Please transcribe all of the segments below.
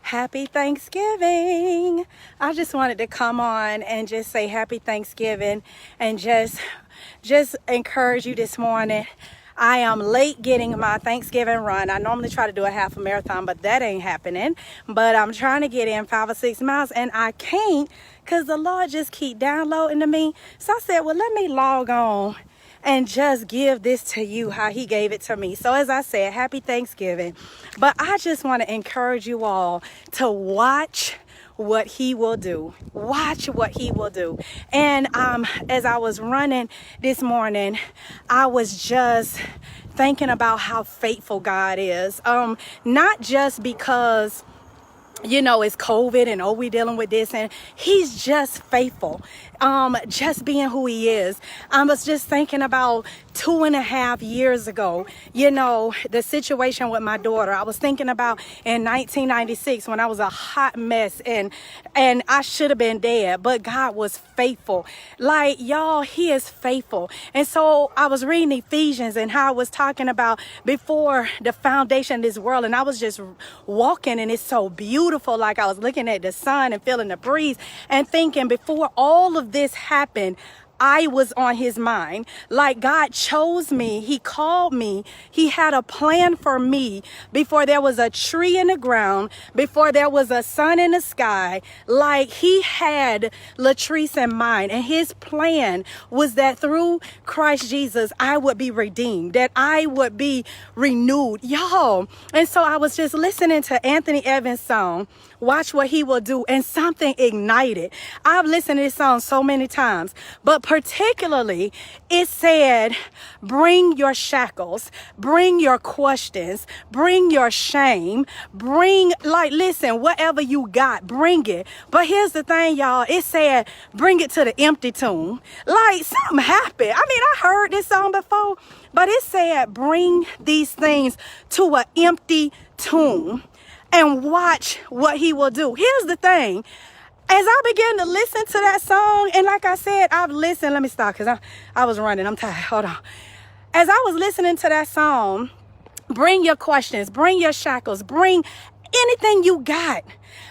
Happy Thanksgiving. I just wanted to come on and just say happy Thanksgiving and just encourage you this morning. I am late getting my Thanksgiving run. I normally try to do a half a marathon, but that ain't happening. But I'm trying to get in 5 or 6 miles and I can't because the Lord just keep downloading to me. So I said, well, let me log on and just give this to you how he gave it to me. So as I said, happy Thanksgiving. But I just want to encourage you all to watch what he will do. Watch what he will do. And as I was running this morning, I was just thinking about how faithful God is. Not just because it's COVID and we dealing with this, and he's just faithful. Just being who he is. I was just thinking about 2.5 years ago, the situation with my daughter. I was thinking about in 1996 when I was a hot mess and I should have been dead, but God was faithful. Like, y'all, he is faithful. And so I was reading Ephesians and how I was talking about before the foundation of this world, and I was just walking and it's so beautiful. Like I was looking at the sun and feeling the breeze and thinking before all of this happened, I was on his mind. Like God chose me. He called me. He had a plan for me before there was a tree in the ground, before there was a sun in the sky. Like he had Latrice in mind, and his plan was that through Christ Jesus, I would be redeemed, that I would be renewed, y'all. And so I was just listening to Anthony Evans' song, Watch What He Will Do, and something ignited. I've listened to this song so many times, but particularly it said, bring your shackles, bring your questions, bring your shame, listen, whatever you got, bring it. But here's the thing, y'all, it said, bring it to the empty tomb. Like something happened. I mean, I heard this song before, but it said, bring these things to an empty tomb and watch what he will do. Here's the thing. As I began to listen to that song, and like I said, I've listened. Let me stop because I was running. I'm tired. Hold on. As I was listening to that song, bring your questions, bring your shackles, bring anything you got.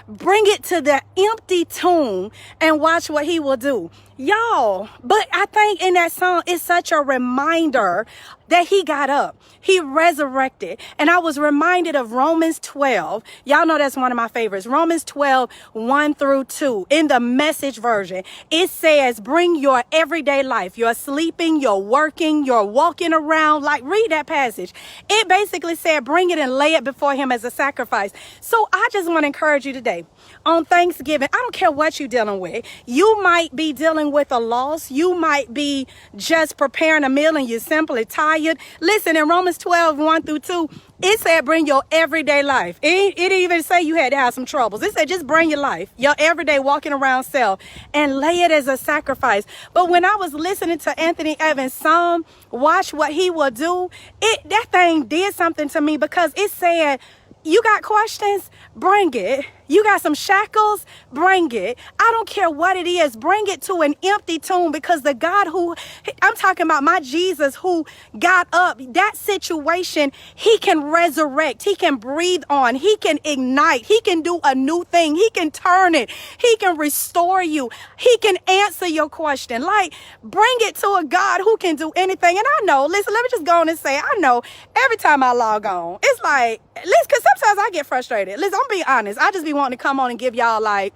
Bring it to the empty tomb and watch what he will do. Y'all, but I think in that song, it's such a reminder that he got up. He resurrected. And I was reminded of Romans 12. Y'all know that's one of my favorites. Romans 12, 1-2. In the Message version, it says, bring your everyday life. You're sleeping, you're working, you're walking around. Like, read that passage. It basically said, bring it and lay it before him as a sacrifice. So I just want to encourage you today. On Thanksgiving, I don't care what you're dealing with. You might be dealing with a loss. You might be just preparing a meal and you're simply tired. Listen, in Romans 12, 1-2, it said bring your everyday life. It didn't even say you had to have some troubles. It said just bring your life, your everyday walking around self, and lay it as a sacrifice. But when I was listening to Anthony Evans' song, Watch What He Will Do, that thing did something to me because it said, you got questions? Bring it. You got some shackles? Bring it. I don't care what it is. Bring it to an empty tomb, because the God who, I'm talking about my Jesus who got up, that situation, he can resurrect. He can breathe on. He can ignite. He can do a new thing. He can turn it. He can restore you. He can answer your question. Like, bring it to a God who can do anything. And I know, listen, let me just go on and say, I know every time I log on, it's like, listen, because sometimes I get frustrated. Listen, I'm being honest. I just be wanting to come on and give y'all like,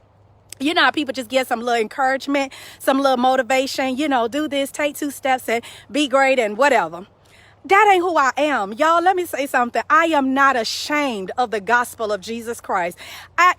how people just get some little encouragement, some little motivation, do this, take 2 steps and be great and whatever. That ain't who I am. Y'all, let me say something. I am not ashamed of the gospel of Jesus Christ.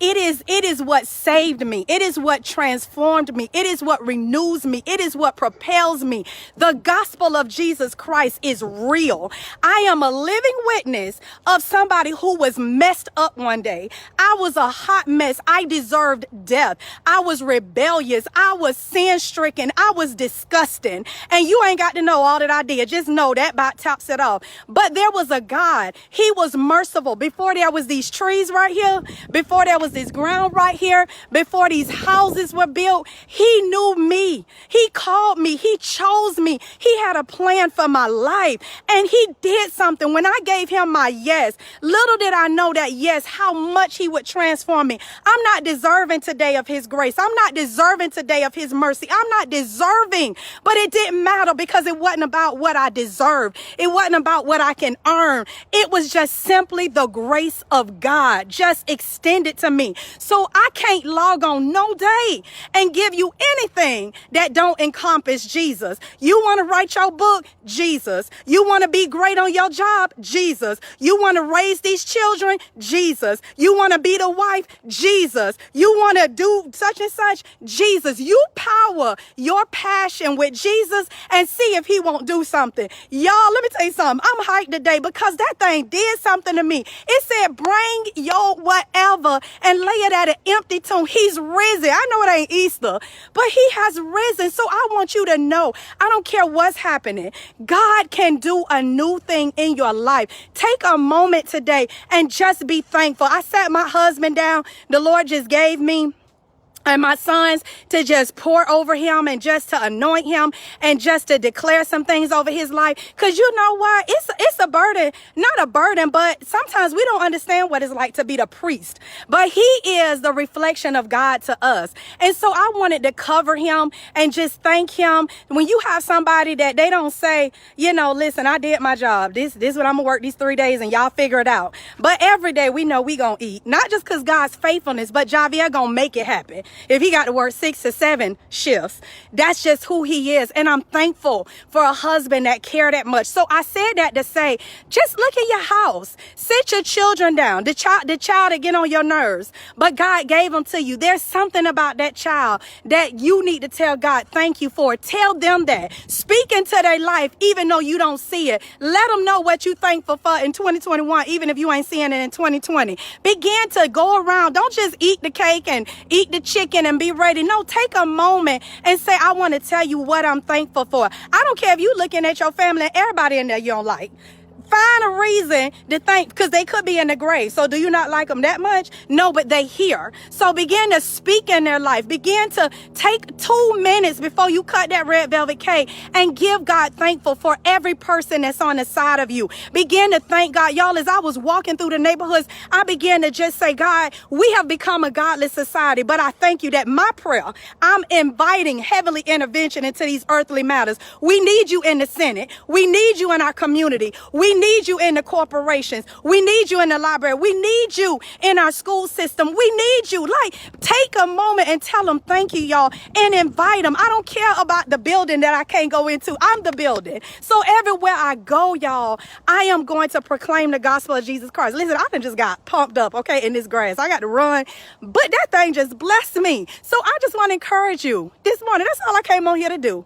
It is what saved me. It is what transformed me. It is what renews me. It is what propels me. The gospel of Jesus Christ is real. I am a living witness of somebody who was messed up one day. I was a hot mess. I deserved death. I was rebellious. I was sin-stricken. I was disgusting. And you ain't got to know all that I did. Just know that by time tops it off. But there was a God. He was merciful. Before there was these trees right here, before there was this ground right here, before these houses were built, he knew me. He called me. He chose me. He had a plan for my life. And he did something. When I gave him my yes, little did I know that yes, how much he would transform me. I'm not deserving today of his grace. I'm not deserving today of his mercy. I'm not deserving, but it didn't matter because it wasn't about what I deserved. It wasn't about what I can earn. It was just simply the grace of God just extended to me. So I can't log on no day and give you anything that don't encompass Jesus. You want to write your book? Jesus. You want to be great on your job? Jesus. You want to raise these children? Jesus. You want to be the wife? Jesus. You want to do such and such? Jesus. You power your passion with Jesus and see if he won't do something. Y'all, let me tell you something. I'm hyped today because that thing did something to me. It said, bring your whatever and lay it at an empty tomb. He's risen. I know it ain't Easter, but he has risen. So I want you to know, I don't care what's happening. God can do a new thing in your life. Take a moment today and just be thankful. I sat my husband down. The Lord just gave me and my sons to just pour over him and just to anoint him and just to declare some things over his life. Because you know what? It's a burden, not a burden, but sometimes we don't understand what it's like to be the priest. But he is the reflection of God to us. And so I wanted to cover him and just thank him. When you have somebody that they don't say, you know, listen, I did my job. This is what I'm going to work these 3 days and y'all figure it out. But every day we know we going to eat. Not just because God's faithfulness, but Javier going to make it happen. If he got to work 6 to 7 shifts, that's just who he is. And I'm thankful for a husband that cared that much. So I said that to say, just look in your house, sit your children down, the child that get on your nerves, but God gave them to you. There's something about that child that you need to tell God, thank you for. Tell them that. Speak into their life, even though you don't see it. Let them know what you're thankful for in 2021, even if you ain't seeing it in 2020. Begin to go around. Don't just eat the cake and eat the chicken and be ready. No, take a moment and say, I want to tell you what I'm thankful for. I don't care if you looking at your family and everybody in there you don't like. Find a reason to thank, because they could be in the grave. So do you not like them that much? No, but they here. So begin to speak in their life. Begin to take 2 minutes before you cut that red velvet cake and give God thankful for every person that's on the side of you. Begin to thank God. Y'all, as I was walking through the neighborhoods, I began to just say, God, we have become a godless society, but I thank you that my prayer, I'm inviting heavenly intervention into these earthly matters. We need you in the Senate. We need you in our community. We need you in the corporations. We need you in the library. We need you in our school system. We need you. Like, take a moment and tell them thank you, y'all, and invite them. I don't care about the building that I can't go into. I'm the building. So everywhere I go, y'all, I am going to proclaim the gospel of Jesus Christ. Listen, I just got pumped up, okay, in this grass. I got to run, but that thing just blessed me. So I just want to encourage you this morning. That's all I came on here to do.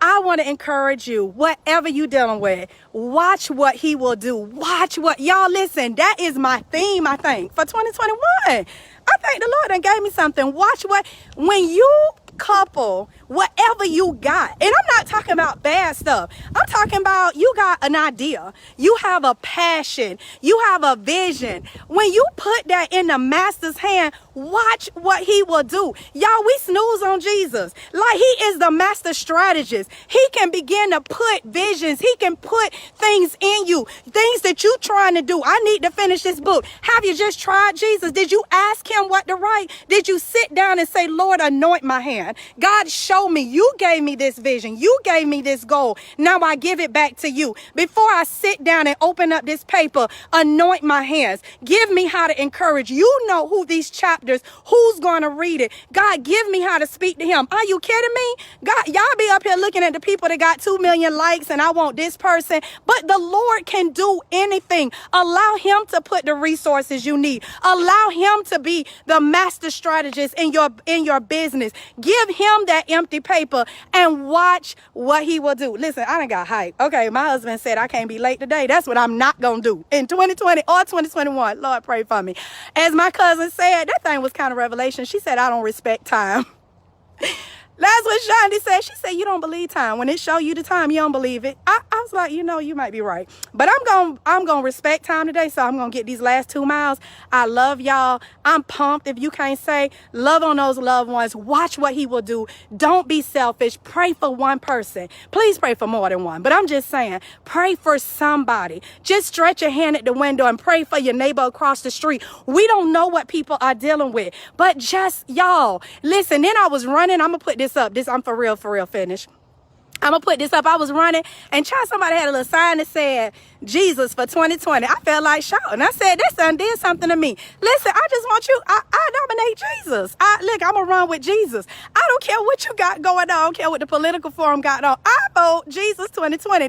I want to encourage you, whatever you're dealing with, watch what he will do. Watch what, y'all listen, that is my theme, I think, for 2021. I think the Lord done gave me something. Watch what, when you couple whatever you got, and I'm not talking about bad stuff. I'm talking about you got an idea. You have a passion. You have a vision. When you put that in the master's hand, watch what he will do. Y'all, we snooze on Jesus. Like, he is the master strategist. He can begin to put visions. He can put things in you, things that you trying to do. I need to finish this book. Have you just tried Jesus? Did you ask him what to write? Did you sit down and say, Lord, anoint my hand? God, show me. You gave me this vision. You gave me this goal. Now I give it back to you. Before I sit down and open up this paper, anoint my hands. Give me how to encourage. You know who these chapters, who's going to read it. God, give me how to speak to him. Are you kidding me? God, y'all be up here looking at the people that got 2 million likes and I want this person. But the Lord can do anything. Allow him to put the resources you need. Allow him to be the master strategist in your business. Give him that empty paper and watch what he will do. Listen, I done got hype. Okay, my husband said I can't be late today. That's what I'm not going to do in 2020 or 2021. Lord, pray for me. As my cousin said, that thing was kind of revelation. She said, I don't respect time. That's what Shandi said. She said, you don't believe time. When it show you the time, you don't believe it. I was like, you know, you might be right. But I'm gonna respect time today, so I'm gonna get these last 2 miles. I love y'all. I'm pumped. If you can't say, love on those loved ones. Watch what he will do. Don't be selfish. Pray for one person. Please pray for more than one. But I'm just saying, pray for somebody. Just stretch your hand at the window and pray for your neighbor across the street. We don't know what people are dealing with. But just, y'all, listen, then I was running. I'm gonna put this up. I'm for real finished. I'm gonna put this up. I was running and somebody had a little sign that said Jesus for 2020. I felt like shouting. I said, that son did something to me. Listen, I just want you, I nominate Jesus. Look, I'm gonna run with Jesus. I don't care what you got going on. I don't care what the political forum got on. I vote Jesus 2020.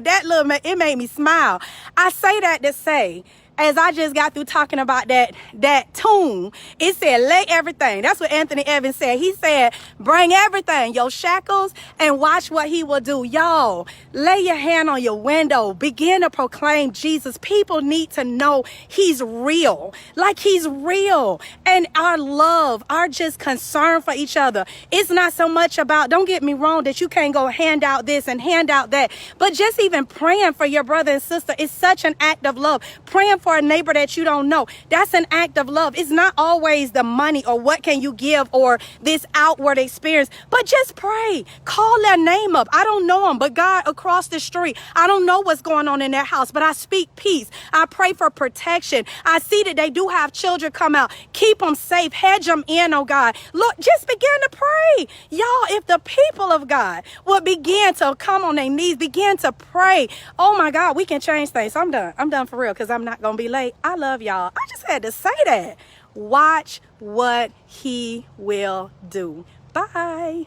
It made me smile. I say that to say, as I just got through talking about that tune, it said, lay everything. That's what Anthony Evans said. He said, bring everything, your shackles, and watch what he will do. Y'all, lay your hand on your window. Begin to proclaim Jesus. People need to know he's real. Like he's real. And our love, our just concern for each other. It's not so much about, don't get me wrong, that you can't go hand out this and hand out that. But just even praying for your brother and sister is such an act of love. Praying for a neighbor that you don't know, that's an act of love. It's not always the money or what can you give or this outward experience, but just pray. Call their name up. I don't know them, but God across the street, I don't know what's going on in their house, but I speak peace. I pray for protection. I see that they do have children come out. Keep them safe. Hedge them in, oh God. Look, just begin to pray. Y'all, if the people of God would begin to come on their knees, begin to pray, oh my God, we can change things. I'm done for real, because I'm not going to be late. I love y'all. I just had to say that. Watch what he will do. Bye.